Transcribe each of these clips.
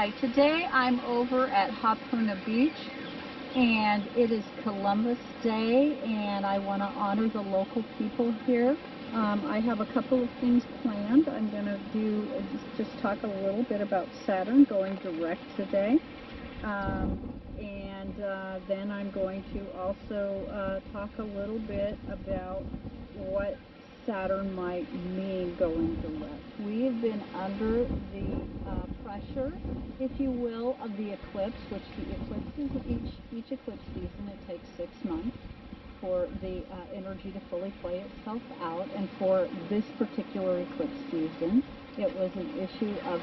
Hi, today I'm over at Hapuna Beach, and it is Columbus Day, and I want to honor the local people here. I have a couple of things planned. I'm going to do just talk a little bit about Saturn going direct today, and then I'm going to also talk a little bit about what Saturn might mean going direct. We have been under the pressure, if you will, of the eclipse, which the eclipses, each eclipse season, it takes 6 months for the energy to fully play itself out. And for this particular eclipse season, it was an issue of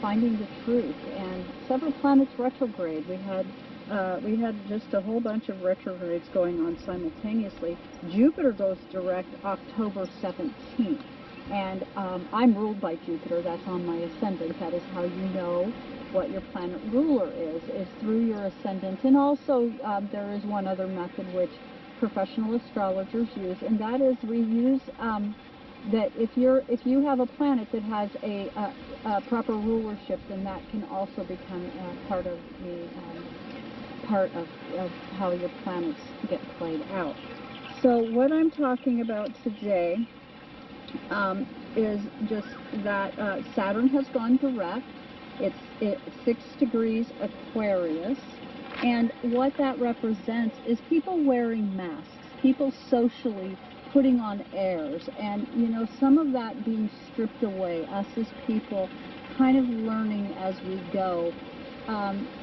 finding the truth. And several planets retrograde. We had just a whole bunch of retrogrades going on simultaneously. Jupiter goes direct October 17th. And I'm ruled by Jupiter. That's on my ascendant. That is how you know what your planet ruler is through your ascendant. And also there is one other method which professional astrologers use, and that is we use that if you have a planet that has a proper rulership, then that can also become part of how your planets get played out. So what I'm talking about today is just that Saturn has gone direct. It's 6 degrees Aquarius, and what that represents is people wearing masks, people socially putting on airs, and you know, some of that being stripped away, us as people kind of learning as we go,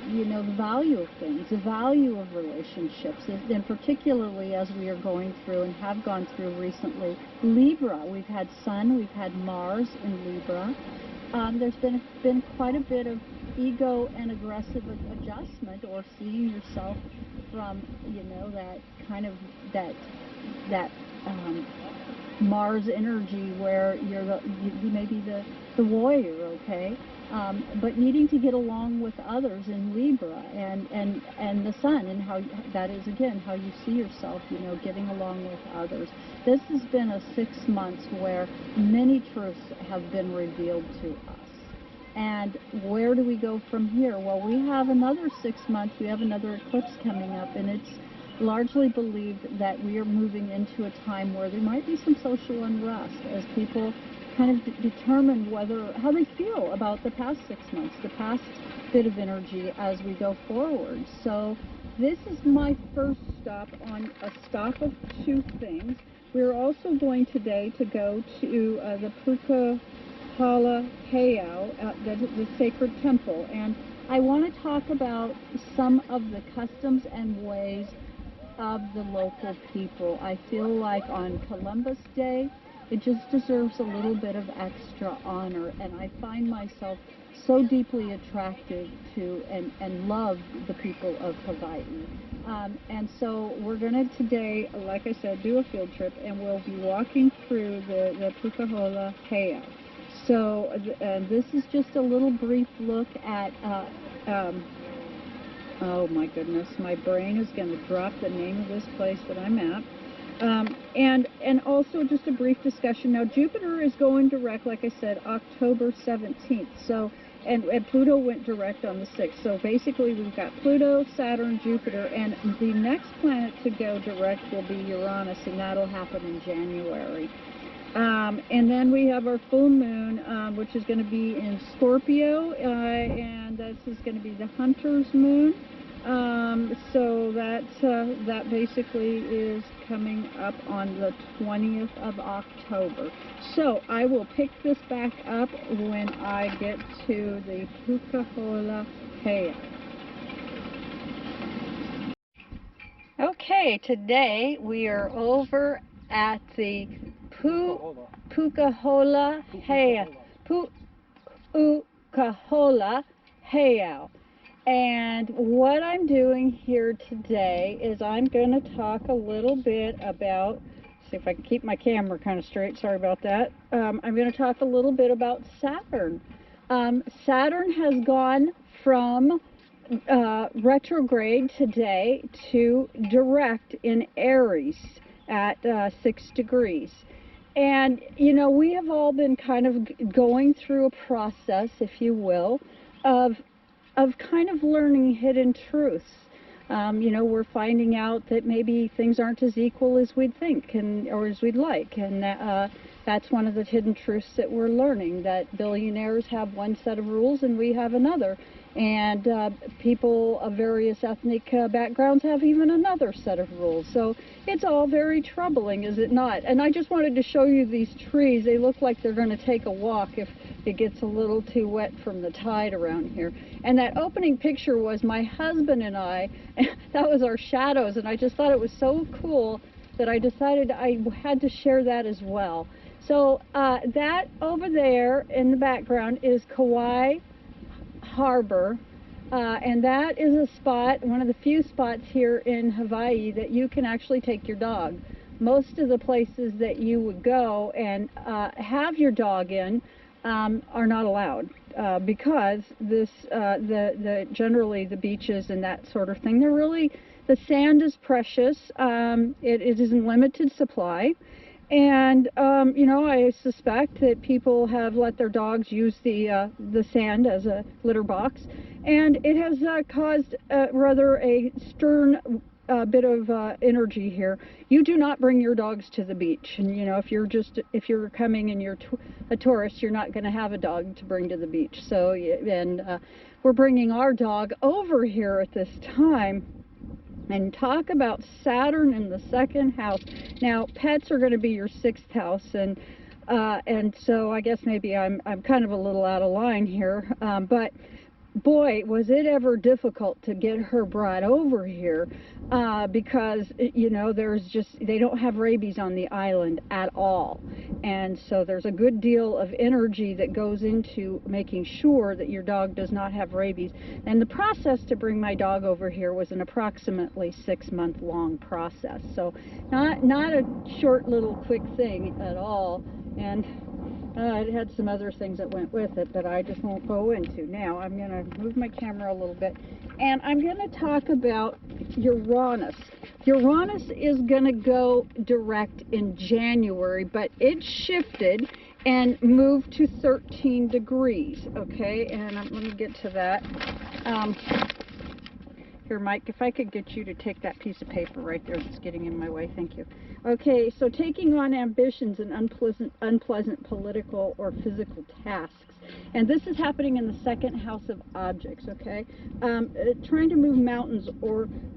you know, the value of things, the value of relationships, and particularly as we are going through and have gone through recently, Libra. We've had Sun, we've had Mars in Libra. There's been quite a bit of ego and aggressive adjustment, or seeing yourself from, you know, that kind of that Mars energy where you may be the warrior, okay, but needing to get along with others in Libra, and the Sun, and how that is again how you see yourself, you know, getting along with others. This has been a 6 months where many truths have been revealed to us. And where do we go from here? Well, we have another 6 months. We have another eclipse coming up, and it's largely believed that we are moving into a time where there might be some social unrest as people kind of determine how they feel about the past 6 months, the past bit of energy as we go forward. So this is my first stop on a stop of 2 things. We're also going today to go to the Pu'ukohla Heiau, the sacred temple, and I want to talk about some of the customs and ways of the local people. I feel like on Columbus Day, it just deserves a little bit of extra honor, and I find myself so deeply attracted to and love the people of Hawaii. And so we're going to today, like I said, do a field trip, and we'll be walking through the Pu'ukohla Heiau. So this is just a little brief look at oh my goodness, my brain is going to drop the name of this place that I'm at. And also just a brief discussion. Now Jupiter is going direct, like I said, October 17th. So, and Pluto went direct on the 6th. So basically we've got Pluto, Saturn, Jupiter, and the next planet to go direct will be Uranus, and that'll happen in January. And then we have our full moon, which is going to be in Scorpio, and this is going to be the Hunter's moon. So that basically is coming up on the 20th of October. So I will pick this back up when I get to the Pu'ukohla Heiau. Okay, today we are over at the Pu'ukohla Heiau. Pu'ukohla Heiau. And what I'm doing here today is I'm going to talk a little bit about, see if I can keep my camera kind of straight, sorry about that. I'm going to talk a little bit about Saturn. Saturn has gone from retrograde today to direct in Aries at 6 degrees. And, you know, we have all been kind of going through a process, if you will, of kind of learning hidden truths. You know, we're finding out that maybe things aren't as equal as we'd think or as we'd like, and that's one of the hidden truths that we're learning, that billionaires have one set of rules and we have another, and people of various ethnic backgrounds have even another set of rules. So it's all very troubling, is it not? And I just wanted to show you these trees. They look like they're going to take a walk if it gets a little too wet from the tide around here. And that opening picture was my husband and I. That was our shadows, and I just thought it was so cool that I decided I had to share that as well. So that over there in the background is Kauai Harbor, and that is a spot, one of the few spots here in Hawaii that you can actually take your dog. Most of the places that you would go and have your dog in are not allowed because generally the beaches and that sort of thing, the sand is precious. It is in limited supply. And, you know, I suspect that people have let their dogs use the sand as a litter box, and it has caused rather a stern bit of energy here. You do not bring your dogs to the beach, and you know, if you're coming and you're a tourist, you're not going to have a dog to bring to the beach. So, and we're bringing our dog over here at this time. And talk about Saturn in the second house. Now, pets are going to be your sixth house, and so I guess maybe I'm kind of a little out of line here, but boy, was it ever difficult to get her brought over here, because, you know, they don't have rabies on the island at all. And so there's a good deal of energy that goes into making sure that your dog does not have rabies. And the process to bring my dog over here was an approximately 6-month long process. So not a short little quick thing at all. And it had some other things that went with it that I just won't go into. Now I'm going to move my camera a little bit, and I'm going to talk about Uranus. Uranus is going to go direct in January, but it shifted and moved to 13 degrees, okay? And let me get to that. Here, Mike, if I could get you to take that piece of paper right there that's getting in my way, thank you. Okay, so taking on ambitions and unpleasant political or physical tasks. And this is happening in the second house of objects, okay? Trying to move mountains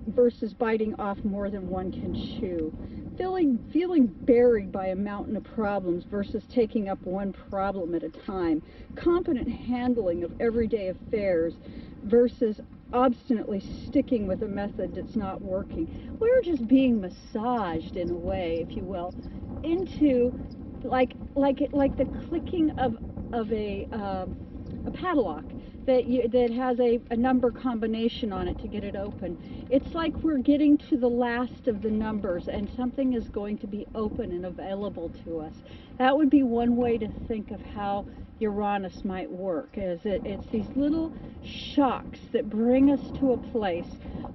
versus biting off more than one can chew. Feeling buried by a mountain of problems versus taking up one problem at a time. Competent handling of everyday affairs versus obstinately sticking with a method that's not working. We're just being massaged in a way, if you will, into like the clicking of a padlock that has a number combination on it to get it open. It's like we're getting to the last of the numbers and something is going to be open and available to us. That would be one way to think of how Uranus might work, is it's these little shocks that bring us to a place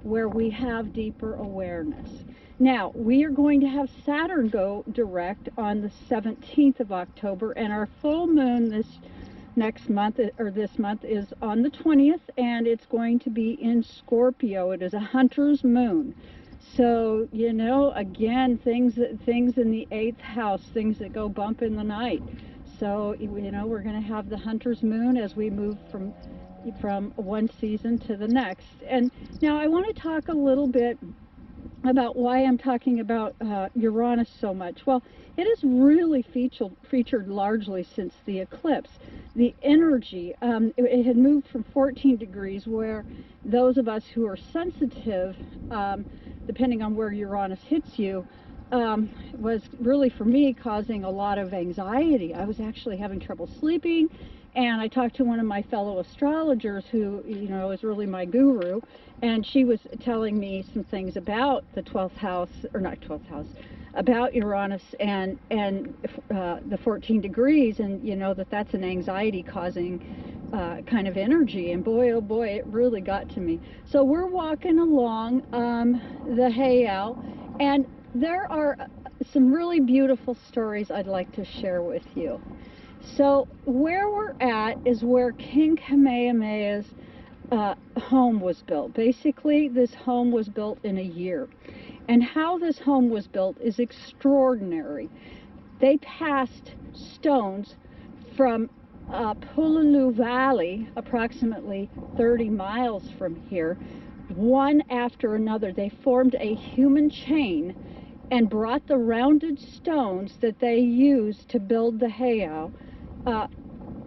where we have deeper awareness. Now, we are going to have Saturn go direct on the 17th of October, and our full moon this month is on the 20th, and it's going to be in Scorpio. It is a hunter's moon. So, you know, again, things in the 8th house, things that go bump in the night. So, you know, we're going to have the hunter's moon as we move from one season to the next. And now I want to talk a little bit about why I'm talking about Uranus so much. Well, it is really featured largely since the eclipse. The energy, it had moved from 14 degrees, where those of us who are sensitive, depending on where Uranus hits you, was really, for me, causing a lot of anxiety. I was actually having trouble sleeping, and I talked to one of my fellow astrologers who, you know, is really my guru, and she was telling me some things about the 12th house, or not 12th house, about Uranus and the 14 degrees, and, you know, that's an anxiety-causing kind of energy, and boy, oh boy, it really got to me. So we're walking along the Heiau, and there are some really beautiful stories I'd like to share with you. So where we're at is where King Kamehameha's home was built. Basically, this home was built in a year. And how this home was built is extraordinary. They passed stones from Pu'ukohla Valley, approximately 30 miles from here, one after another. They formed a human chain and brought the rounded stones that they used to build the heiau,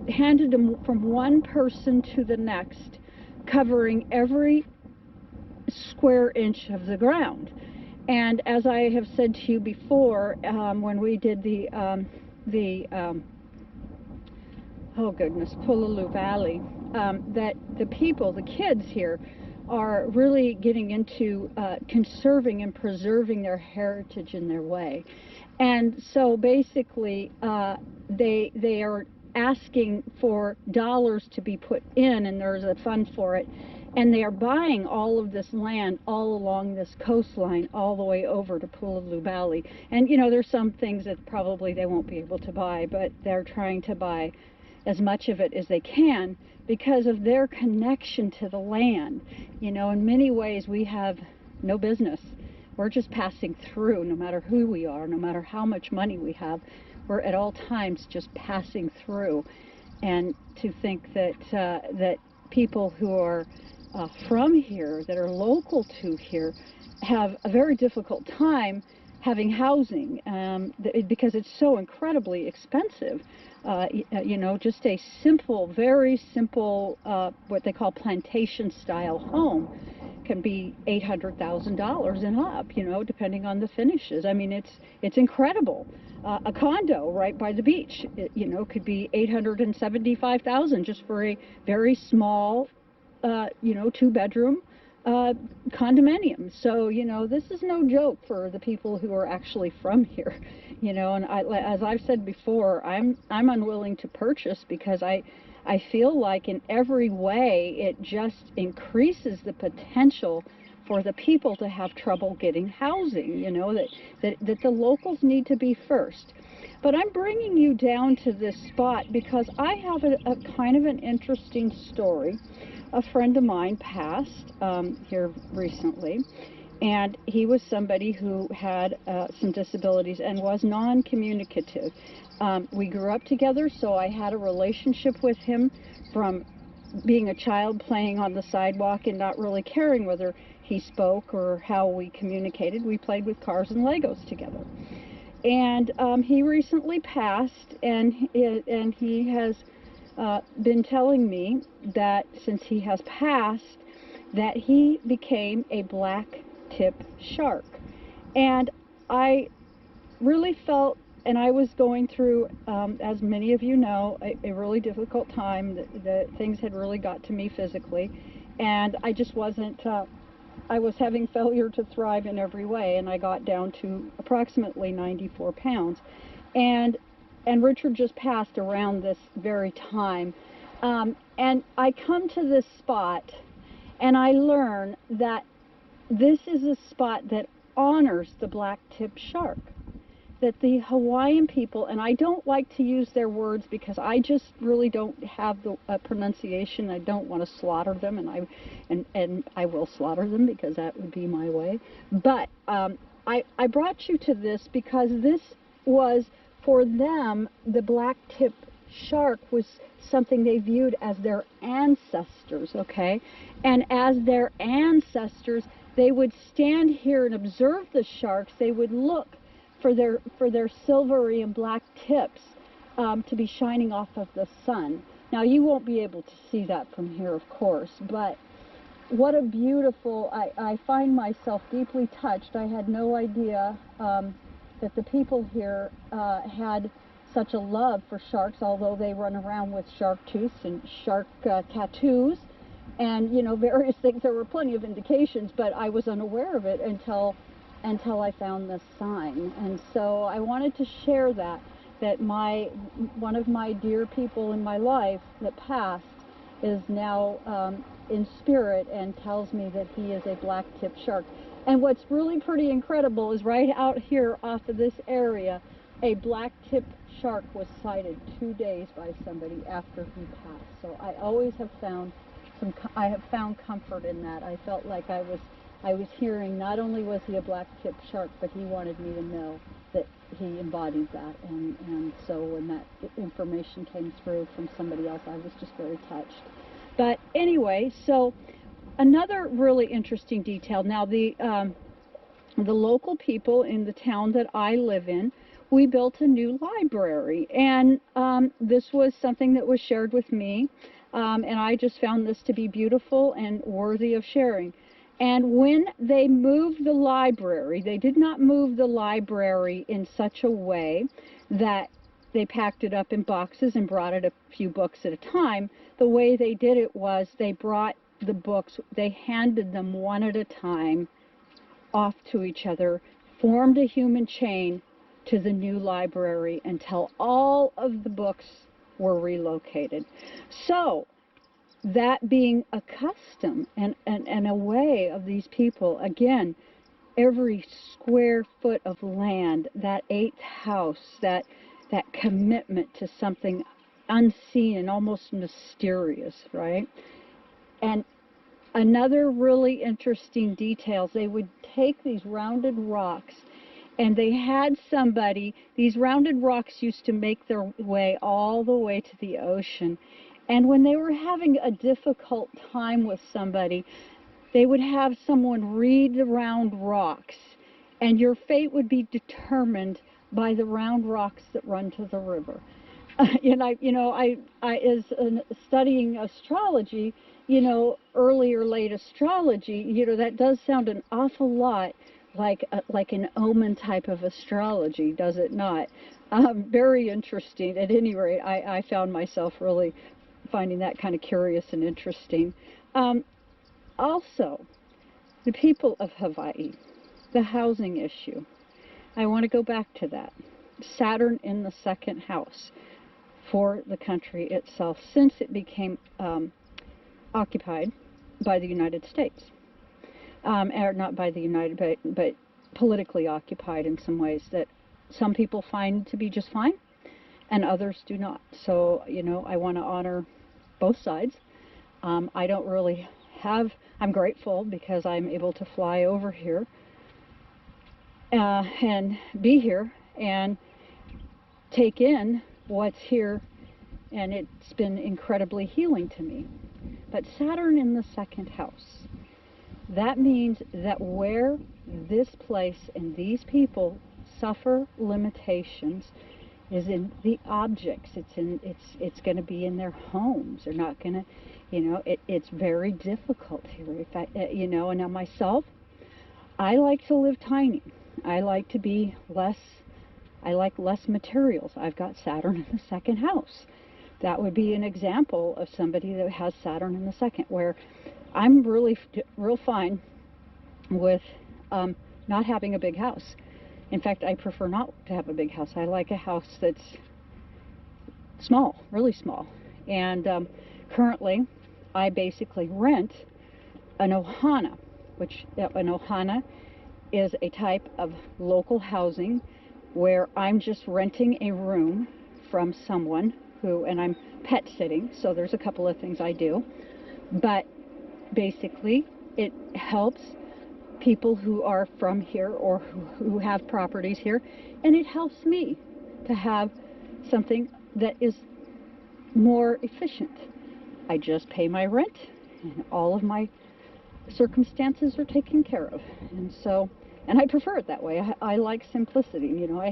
handed them from one person to the next, covering every square inch of the ground. And as I have said to you before, when we did oh goodness, Pu'ukohla Valley, that the people, the kids here, are really getting into conserving and preserving their heritage in their way. And so basically, they are asking for dollars to be put in, and there's a fund for it. And they are buying all of this land all along this coastline, all the way over to Pu'ukohla Valley. And, you know, there's some things that probably they won't be able to buy, but they're trying to buy as much of it as they can because of their connection to the land. You know, in many ways we have no business. We're just passing through, no matter who we are, no matter how much money we have. We're at all times just passing through. And to think that that people who are from here, that are local to here, have a very difficult time having housing because it's so incredibly expensive. You know, just a simple, very simple, what they call plantation style home can be $800,000 and up, you know, depending on the finishes. I mean, it's incredible. A condo right by the beach, you know, could be $875,000 just for a very small, you know, 2-bedroom condominium. So, you know, this is no joke for the people who are actually from here, you know. And as I've said before, I'm unwilling to purchase because I feel like in every way it just increases the potential for the people to have trouble getting housing, you know, that the locals need to be first. But I'm bringing you down to this spot because I have a kind of an interesting story. A friend of mine passed here recently, and he was somebody who had some disabilities and was non-communicative. We grew up together, so I had a relationship with him from being a child playing on the sidewalk and not really caring whether he spoke or how we communicated. We played with cars and Legos together. And he recently passed, and he has been telling me that since he has passed, that he became a black tip shark. And I really felt, and I was going through, as many of you know, a really difficult time. The things had really got to me physically, and I just wasn't, I was having failure to thrive in every way, and I got down to approximately 94 pounds. And Richard just passed around this very time. And I come to this spot, and I learn that this is a spot that honors the black-tip shark. That the Hawaiian people, and I don't like to use their words because I just really don't have the pronunciation. I don't want to slaughter them, and I will slaughter them because that would be my way. But I brought you to this because this was, for them, the black-tip shark was something they viewed as their ancestors, okay? And as their ancestors, they would stand here and observe the sharks. They would look for their silvery and black tips to be shining off of the sun. Now, you won't be able to see that from here, of course, but what a beautiful, I find myself deeply touched. I had no idea that the people here had such a love for sharks, although they run around with shark tooths and shark tattoos and, you know, various things. There were plenty of indications, but I was unaware of it until I found this sign. And so I wanted to share that one of my dear people in my life that passed is now in spirit and tells me that he is a black-tip shark. And what's really pretty incredible is right out here off of this area a black-tipped shark was sighted 2 days by somebody after he passed. So I always have found I have found comfort in that. I felt like I was hearing, not only was he a black-tipped shark, but he wanted me to know that he embodied that. And so when that information came through from somebody else, I was just very touched. But anyway, so another really interesting detail. Now, the local people in the town that I live in, we built a new library, and this was something that was shared with me, and I just found this to be beautiful and worthy of sharing. And when they moved the library, they did not move the library in such a way that they packed it up in boxes and brought it a few books at a time. The way they did it was they brought the books, they handed them one at a time off to each other, formed a human chain to the new library until all of the books were relocated. So that being a custom and a way of these people, again, every square foot of land, that eighth house, that commitment to something unseen and almost mysterious, right? And another really interesting detail, they would take these rounded rocks, and they had somebody, these rounded rocks used to make their way all the way to the ocean. And when they were having a difficult time with somebody, they would have someone read the round rocks, and your fate would be determined by the round rocks that run to the river. And I as studying astrology, early or late astrology, that does sound an awful lot like an omen type of astrology, does it not? Very interesting. At any rate, I found myself really finding that kind of curious and interesting. Also, the people of Hawaii, the housing issue. I want to go back to that. Saturn in the second house for the country itself since it became occupied by the United States. Or not by the United, but politically occupied in some ways that some people find to be just fine and others do not. So, I want to honor both sides. I don't really I'm grateful because I'm able to fly over here and be here and take in what's here, and it's been incredibly healing to me. But Saturn in the second house, that means that where this place and these people suffer limitations is in the objects. It's going to be in their homes. They're not going to, it's very difficult here. In fact, and now myself, I like to live tiny. I like to be less. I like less materials. I've got Saturn in the second house. That would be an example of somebody that has Saturn in the second, where I'm really real fine with not having a big house. In fact, I prefer not to have a big house. I like a house that's small, really small. And currently, I basically rent an ohana, which an ohana is a type of local housing where I'm just renting a room from someone who, and I'm pet sitting, so there's a couple of things I do, but basically it helps people who are from here or who have properties here, and it helps me to have something that is more efficient. I just pay my rent and all of my circumstances are taken care of, and I prefer it that way. I like simplicity. I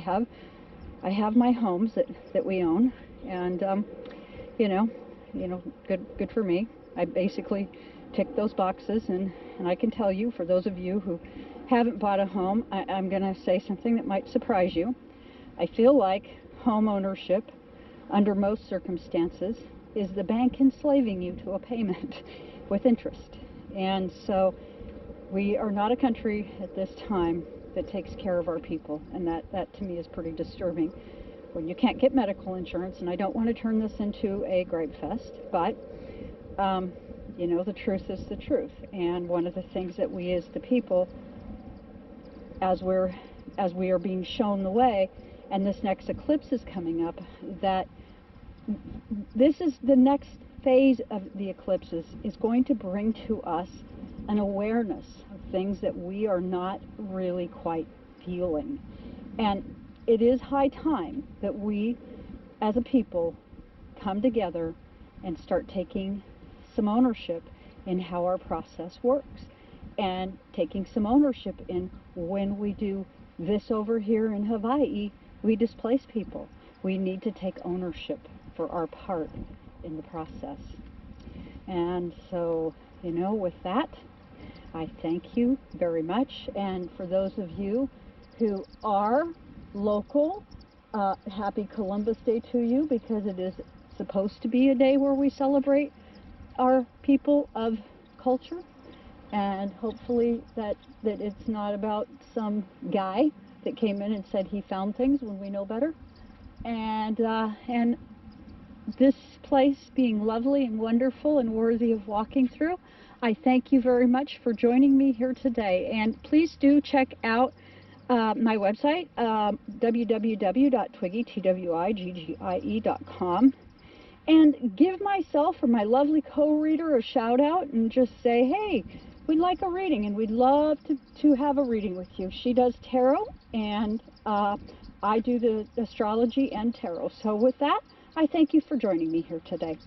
have my homes that we own, and good for me. I basically tick those boxes, and I can tell you, for those of you who haven't bought a home, I'm going to say something that might surprise you. I feel like home ownership, under most circumstances, is the bank enslaving you to a payment with interest. And so we are not a country at this time that takes care of our people, and that to me is pretty disturbing. When you can't get medical insurance, and I don't want to turn this into a gripe fest, but the truth is the truth. And one of the things that we as the people, as we are being shown the way, and this next eclipse is coming up, that this is the next phase of the eclipses, is going to bring to us an awareness of things that we are not really quite feeling. And it is high time that we as a people come together and start taking some ownership in how our process works, and taking some ownership in when we do this over here in Hawaii, we displace people. We need to take ownership for our part in the process. And so, you know, with that, I thank you very much. And for those of you who are local, happy Columbus Day to you, because it is supposed to be a day where we celebrate our people of culture, and hopefully that it's not about some guy that came in and said he found things when we know better. And this place being lovely and wonderful and worthy of walking through, I thank you very much for joining me here today. And please do check out my website, www.twiggie.com, and give myself or my lovely co-reader a shout out and just say, hey, we'd like a reading, and we'd love to have a reading with you. She does tarot, and I do the astrology and tarot. So with that, I thank you for joining me here today.